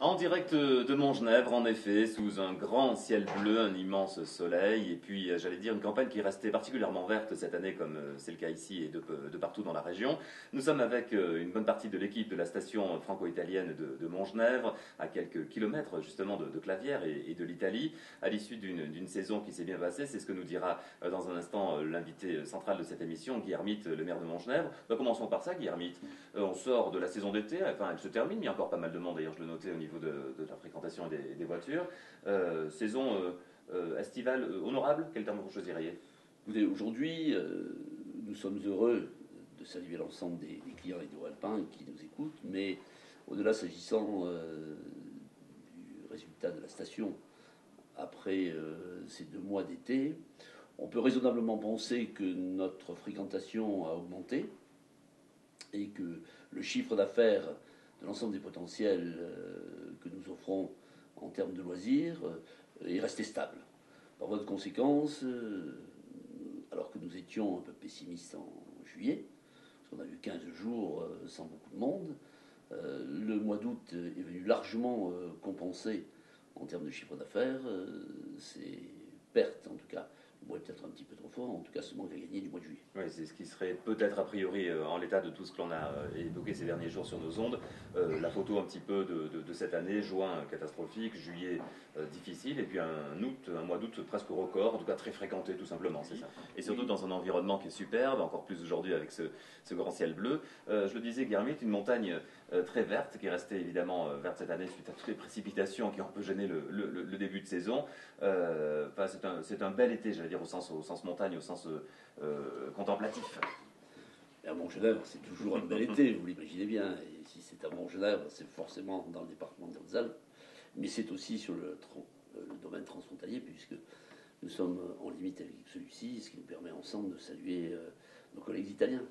En direct de Montgenèvre, en effet, sous un grand ciel bleu, un immense soleil, et puis j'allais dire une campagne qui restait particulièrement verte cette année, comme c'est le cas ici et de partout dans la région. Nous sommes avec une bonne partie de l'équipe de la station franco-italienne de Montgenèvre, à quelques kilomètres justement de Clavière et de l'Italie, à l'issue d'une saison qui s'est bien passée. C'est ce que nous dira dans un instant l'invité central de cette émission, Guy Hermite, le maire de Montgenèvre. Commençons par ça, Guy Hermite. On sort de la saison d'été, enfin elle se termine, mais il y a encore pas mal de monde, d'ailleurs je le notais au niveau de la fréquentation et des voitures. Saison estivale honorable, quel terme vous choisiriez? Écoutez, aujourd'hui, nous sommes heureux de saluer l'ensemble des clients hydro-alpins qui nous écoutent, mais au-delà, s'agissant du résultat de la station après ces 2 mois d'été, on peut raisonnablement penser que notre fréquentation a augmenté et que le chiffre d'affaires de l'ensemble des potentiels que nous offrons en termes de loisirs est resté stable. Par voie de conséquence, alors que nous étions un peu pessimistes en juillet, parce qu'on a eu 15 jours sans beaucoup de monde, le mois d'août est venu largement compenser en termes de chiffre d'affaires ces pertes, en tout cas. Le mois est peut-être un petit peu trop fort, en tout cas ce manque à gagner du mois de juillet. Oui, c'est ce qui serait peut-être a priori en l'état de tout ce que l'on a évoqué ces derniers jours sur nos ondes. La photo un petit peu de cette année, juin catastrophique, juillet difficile, et puis un mois d'août presque record, en tout cas très fréquenté tout simplement, c'est ça. Et surtout dans un environnement qui est superbe, encore plus aujourd'hui avec ce grand ciel bleu. Je le disais, Guermite, une montagne très verte, qui est restée évidemment verte cette année suite à toutes les précipitations qui ont un peu gêné le début de saison. C'est un bel été, j'allais dire, au sens montagne, au sens contemplatif. Et à Montgenèvre, c'est toujours un bel été, vous l'imaginez bien. Et si c'est à Montgenèvre, c'est forcément dans le département des Hautes-Alpes, mais c'est aussi sur le domaine transfrontalier, puisque nous sommes en limite avec celui-ci, ce qui nous permet ensemble de saluer nos collègues italiens.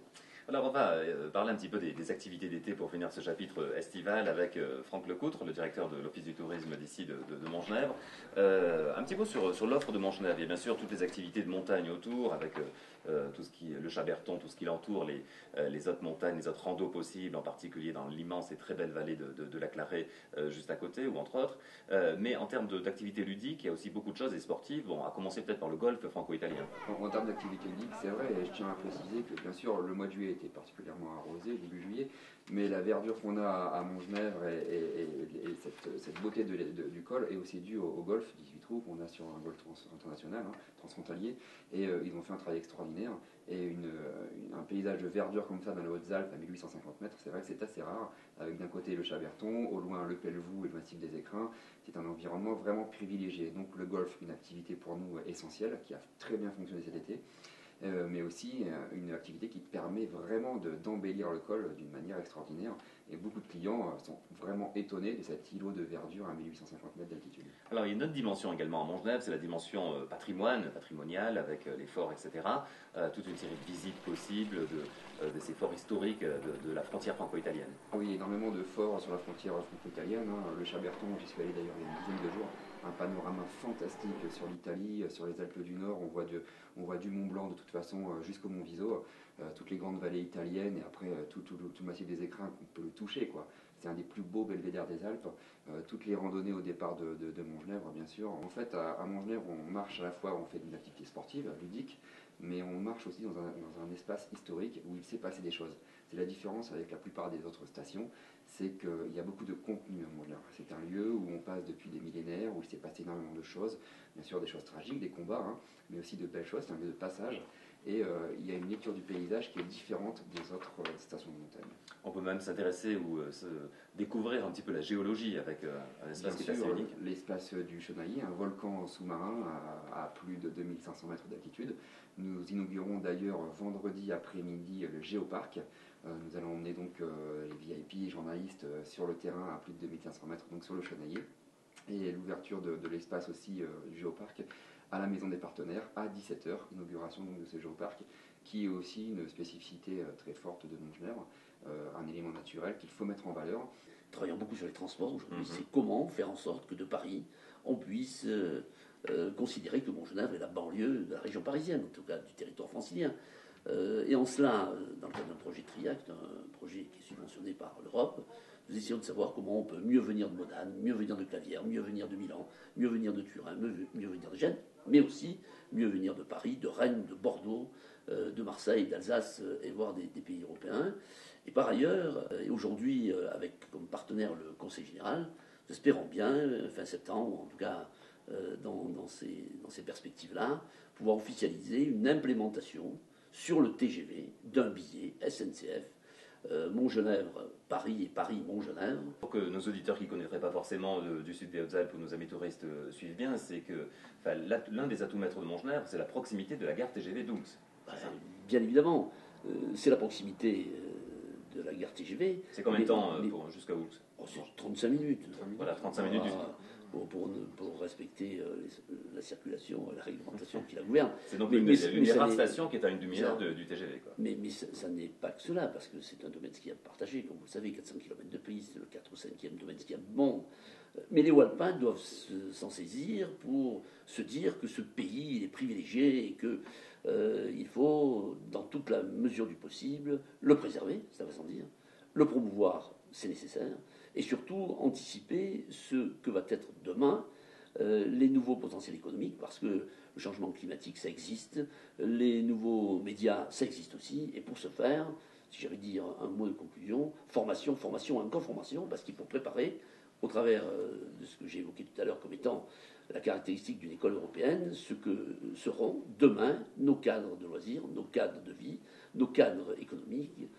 Alors on va parler un petit peu des activités d'été pour finir ce chapitre estival avec Franck Lecoutre, le directeur de l'Office du tourisme d'ici de Montgenèvre. Un petit mot sur l'offre de Montgenèvre. Il y a bien sûr toutes les activités de montagne autour, avec tout ce qui, le Chaberton, tout ce qui l'entoure, les autres montagnes, les autres randos possibles, en particulier dans l'immense et très belle vallée de la Clarée juste à côté, ou entre autres. Mais en termes d'activités ludiques, il y a aussi beaucoup de choses et sportives. Bon, à commencer peut-être par le golf franco-italien. En termes d'activité ludique, c'est vrai, et je tiens à préciser que bien sûr le mois de juillet était particulièrement arrosé, début juillet, mais la verdure qu'on a à Montgenèvre et cette beauté du col est aussi due au golf 18 trous qu'on a sur un golf international, transfrontalier, et ils ont fait un travail extraordinaire. Et un paysage de verdure comme ça dans les Hautes-Alpes à 1850 mètres, c'est vrai que c'est assez rare, avec d'un côté le Chaberton, au loin le Pelvoux et le massif des Écrins. C'est un environnement vraiment privilégié. Donc le golf, une activité pour nous essentielle, qui a très bien fonctionné cet été, mais aussi une activité qui permet vraiment d'embellir le col d'une manière extraordinaire. Et beaucoup de clients sont vraiment étonnés de cet îlot de verdure à 1850 mètres d'altitude. Alors il y a une autre dimension également à Montgenèvre, c'est la dimension patrimoniale, avec les forts, etc. Toute une série de visites possibles de ces forts historiques de la frontière franco-italienne. Oui, énormément de forts sur la frontière franco-italienne. Le Chaberton, j'y suis allé d'ailleurs il y a une dizaine de jours. Un panorama fantastique sur l'Italie, sur les Alpes du Nord. On voit du Mont Blanc de toute façon jusqu'au Mont Viso, toutes les grandes vallées italiennes et après tout le massif des Écrins qu'on peut le toucher, quoi. C'est un des plus beaux belvédères des Alpes. Toutes les randonnées au départ de Montgenèvre, bien sûr. En fait, à Montgenèvre, on marche à la fois, on fait une activité sportive, ludique, mais on marche aussi dans un espace historique où il s'est passé des choses. C'est la différence avec la plupart des autres stations, c'est qu'il y a beaucoup de contenu à Montgenèvre. C'est un lieu où on passe depuis des millénaires, où il s'est passé énormément de choses, bien sûr des choses tragiques, des combats, mais aussi de belles choses. C'est un lieu de passage. Et il y a une lecture du paysage qui est différente des autres stations de montagne. On peut même s'intéresser ou découvrir un petit peu la géologie avec un espace qui est assez unique. L'espace du Chenailly, un volcan sous-marin à plus de 2500 mètres d'altitude. Nous inaugurons d'ailleurs vendredi après-midi le Géoparc. Nous allons emmener donc les VIP et journalistes sur le terrain à plus de 2500 mètres, donc sur le Chenailly. Et l'ouverture de l'espace aussi du Géoparc à la Maison des Partenaires à 17h, inauguration donc de ce Géoparc, qui est aussi une spécificité très forte de Montgenèvre, un élément naturel qu'il faut mettre en valeur. Travaillant beaucoup sur les transports aujourd'hui, c'est comment faire en sorte que de Paris, on puisse considérer que Montgenèvre est la banlieue de la région parisienne, en tout cas du territoire francilien. Et en cela, dans le cadre d'un projet TRIAC, un projet qui est subventionné par l'Europe, nous essayons de savoir comment on peut mieux venir de Modane, mieux venir de Clavière, mieux venir de Milan, mieux venir de Turin, mieux venir de Gênes, mais aussi mieux venir de Paris, de Rennes, de Bordeaux, de Marseille, d'Alsace, et voire des pays européens. Et par ailleurs, et aujourd'hui, avec comme partenaire le Conseil général, nous espérons bien, fin septembre, en tout cas dans ces perspectives-là, pouvoir officialiser une implémentation sur le TGV d'un billet SNCF Mont-Genèvre-Paris et Paris-Mont-Genèvre. Pour que nos auditeurs qui ne connaîtraient pas forcément du sud des Hautes-Alpes ou nos amis touristes suivent bien, c'est que l'un des atouts maîtres de Montgenèvre, c'est la proximité de la gare TGV d'Oulx. Bien évidemment, c'est la proximité de la gare TGV. C'est combien de temps jusqu'à Oulx? C'est 35 minutes. Voilà, 35 minutes. Pour respecter la circulation, la réglementation qui la gouverne. C'est donc l'une des rares stations qui est à une demi-heure du TGV. Quoi. Mais ça n'est pas que cela, parce que c'est un domaine skiable partagé, comme vous le savez, 400 km de piste, c'est le 4 ou 5e domaine skiable du monde. Mais les Walpins doivent s'en saisir pour se dire que ce pays il est privilégié et qu'il faut, dans toute la mesure du possible, le préserver, ça va sans dire, le promouvoir, c'est nécessaire, et surtout anticiper ce que va être demain les nouveaux potentiels économiques, parce que le changement climatique, ça existe, les nouveaux médias, ça existe aussi, et pour ce faire, si j'avais dire un mot de conclusion, formation, formation, encore formation, parce qu'il faut préparer, au travers de ce que j'ai évoqué tout à l'heure comme étant la caractéristique d'une école européenne, ce que seront demain nos cadres de loisirs, nos cadres de vie, nos cadres économiques,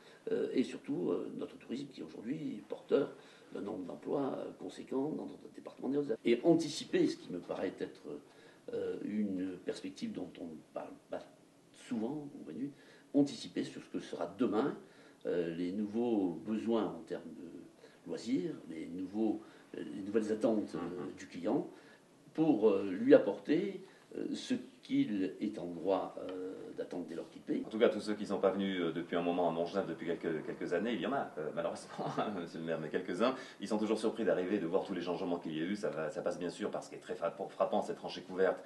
et surtout notre tourisme qui est aujourd'hui porteur d'un nombre d'emplois conséquent dans notre département des Hautes-Alpes. Et anticiper, ce qui me paraît être une perspective dont on ne parle pas souvent, anticiper sur ce que sera demain les nouveaux besoins en termes de loisirs, les nouvelles attentes du client, pour lui apporter ce qu'il est en droit d'attendre dès lors qu'il paie. En tout cas, tous ceux qui ne sont pas venus depuis un moment à Montgenèvre depuis quelques années, il y en a malheureusement, monsieur le maire, mais quelques-uns, ils sont toujours surpris d'arriver, de voir tous les changements qu'il y a eu. Ça passe bien sûr parce qu'il est très frappant cette tranchée couverte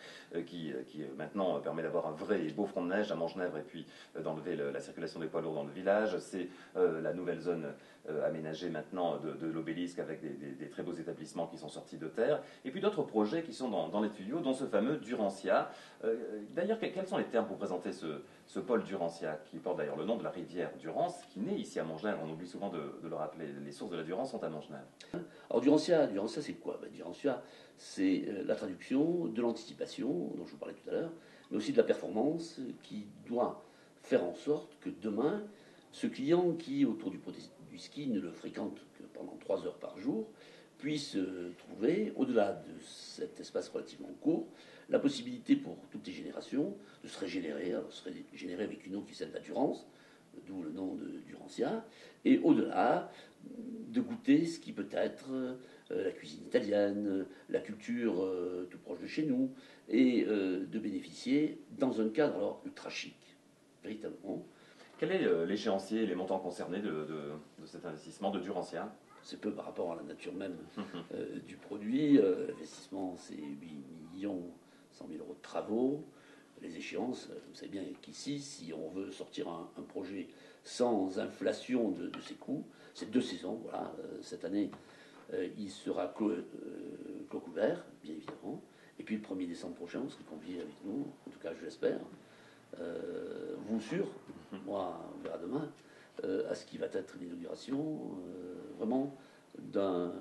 qui maintenant permet d'avoir un vrai et beau front de neige à Montgenèvre et puis d'enlever la circulation des poids lourds dans le village. C'est la nouvelle zone aménagée maintenant de l'obélisque avec des très beaux établissements qui sont sortis de terre. Et puis d'autres projets qui sont dans les tuyaux, dont ce fameux Durantia. D'ailleurs, quels sont les termes pour présenter ce pôle Durantia, qui porte d'ailleurs le nom de la rivière Durance, qui naît ici à Montgenèvre? On oublie souvent de le rappeler. Les sources de la Durance sont à Montgenèvre. Alors Durantia c'est quoi? Durantia, c'est la traduction de l'anticipation, dont je vous parlais tout à l'heure, mais aussi de la performance qui doit faire en sorte que demain, ce client qui, autour du ski, ne le fréquente que pendant 3 heures par jour, puisse trouver, au-delà de cet espace relativement court, la possibilité pour toutes les générations de se régénérer, avec une eau qui est celle de la Durance, d'où le nom de Durantia, et au-delà de goûter ce qui peut être la cuisine italienne, la culture tout proche de chez nous, et de bénéficier dans un cadre alors ultra chic, véritablement. Quel est l'échéancier et les montants concernés de cet investissement de Durantia? C'est peu par rapport à la nature même du produit. L'investissement, c'est 8 100 000 euros de travaux. Les échéances, vous savez bien qu'ici, si on veut sortir un projet sans inflation de ses coûts, c'est 2 saisons. Voilà. Cette année, il sera couvert, bien évidemment. Et puis le 1er décembre prochain, vous serez conviés avec nous, en tout cas je l'espère. Vous sûr, moi on verra demain, à ce qui va être l'inauguration vraiment d'un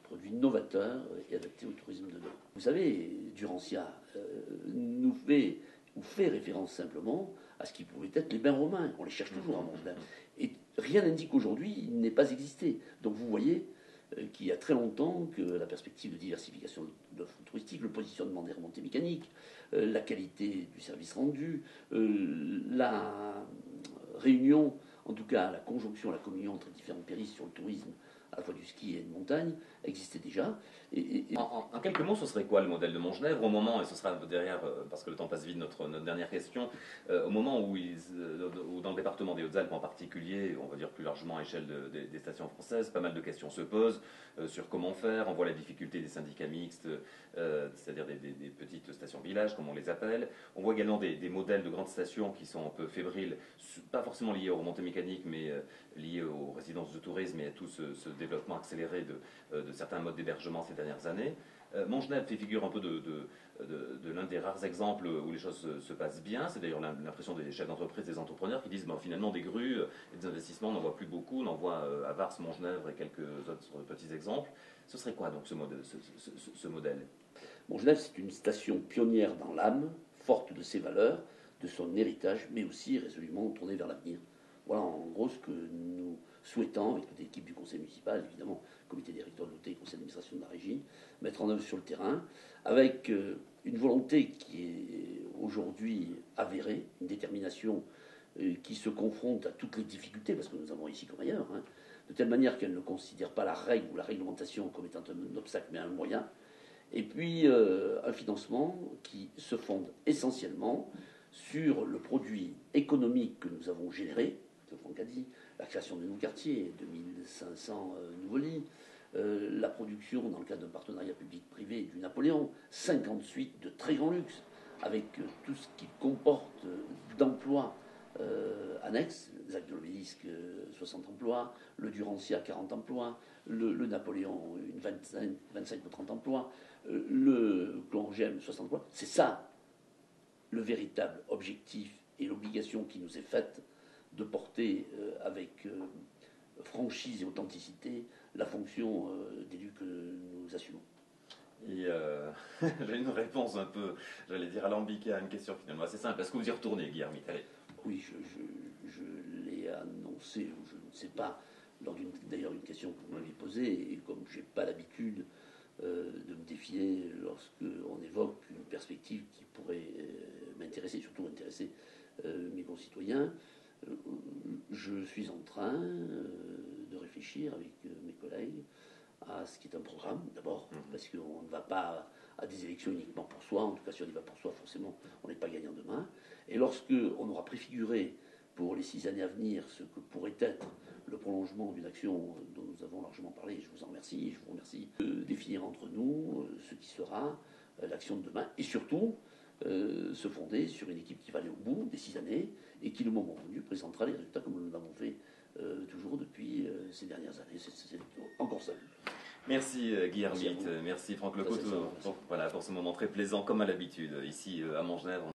produit novateur et adapté au tourisme de demain. Vous savez, Durantia nous fait référence simplement à ce qui pouvait être les bains romains. On les cherche toujours à Montgenèvre. Et rien n'indique aujourd'hui il n'ait pas existé. Donc vous voyez qu'il y a très longtemps que la perspective de diversification de l'offre touristique, le positionnement des remontées mécaniques, la qualité du service rendu, la réunion, en tout cas la conjonction, la communion entre différents périsses sur le tourisme, à la fois du ski et de montagne, existait déjà. En quelques mots, ce serait quoi le modèle de Montgenèvre au moment, et ce sera derrière, parce que le temps passe vite, notre dernière question, au moment où dans le département des Hautes-Alpes en particulier, on va dire plus largement à échelle des stations françaises, pas mal de questions se posent sur comment faire. On voit la difficulté des syndicats mixtes, c'est-à-dire des petites stations-villages, comme on les appelle. On voit également des modèles de grandes stations qui sont un peu fébriles, pas forcément liés aux remontées mécaniques, mais liés aux résidences de tourisme et à tout ce développement accéléré de certains modes d'hébergement ces dernières années. Montgenèvre fait figure un peu de l'un des rares exemples où les choses se passent bien. C'est d'ailleurs l'impression des chefs d'entreprise, des entrepreneurs qui disent finalement des grues et des investissements, on n'en voit plus beaucoup. On en voit à Vars, Montgenèvre et quelques autres petits exemples. Ce serait quoi donc ce modèle? Montgenèvre, c'est une station pionnière dans l'âme, forte de ses valeurs, de son héritage, mais aussi résolument tournée vers l'avenir. Voilà en gros ce que nous souhaitons, avec toute l'équipe du conseil municipal, évidemment, comité directeur de l'OT, conseil d'administration de la régie, mettre en œuvre sur le terrain, avec une volonté qui est aujourd'hui avérée, une détermination qui se confronte à toutes les difficultés, parce que nous avons ici comme ailleurs, hein, de telle manière qu'elle ne considère pas la règle ou la réglementation comme étant un obstacle, mais un moyen. Et puis un financement qui se fonde essentiellement sur le produit économique que nous avons généré, que Franck a dit, la création de nouveaux quartiers, 2500 nouveaux lits, la production dans le cadre d'un partenariat public-privé du Napoléon, 58 de très grand luxe, avec tout ce qui comporte d'emplois annexes, les actes de l'Obélisque, 60 emplois, le Durantia, 40 emplois, le Napoléon, 25 ou 30 emplois, le Clongem, 60 emplois. C'est ça le véritable objectif et l'obligation qui nous est faite de porter avec franchise et authenticité la fonction d'élu que nous assumons. Et j'ai une réponse un peu, j'allais dire alambiquée à une question finalement assez simple. Est-ce que vous y retournez, Guillerme? Allez. Oui, je l'ai annoncé, ou je ne sais pas, lors d'ailleurs une question que vous m'avez posée, et comme je n'ai pas l'habitude de me défier lorsqu'on évoque une perspective qui pourrait m'intéresser, surtout intéresser mes concitoyens, je suis en train de réfléchir avec mes collègues à ce qui est un programme, d'abord, parce qu'on ne va pas à des élections uniquement pour soi. En tout cas, si on y va pour soi, forcément, on n'est pas gagnant demain. Et lorsque on aura préfiguré pour les 6 années à venir ce que pourrait être le prolongement d'une action dont nous avons largement parlé, et je vous en remercie, et je vous remercie de définir entre nous ce qui sera l'action de demain, et surtout se fonder sur une équipe qui va aller au bout des 6 années, et qui, le moment venu, présentera les résultats comme nous l'avons fait toujours depuis ces dernières années. C'est encore ça. Merci Guillerme, merci Franck Lecourt pour ce moment très plaisant comme à l'habitude ici à Montgenèvre.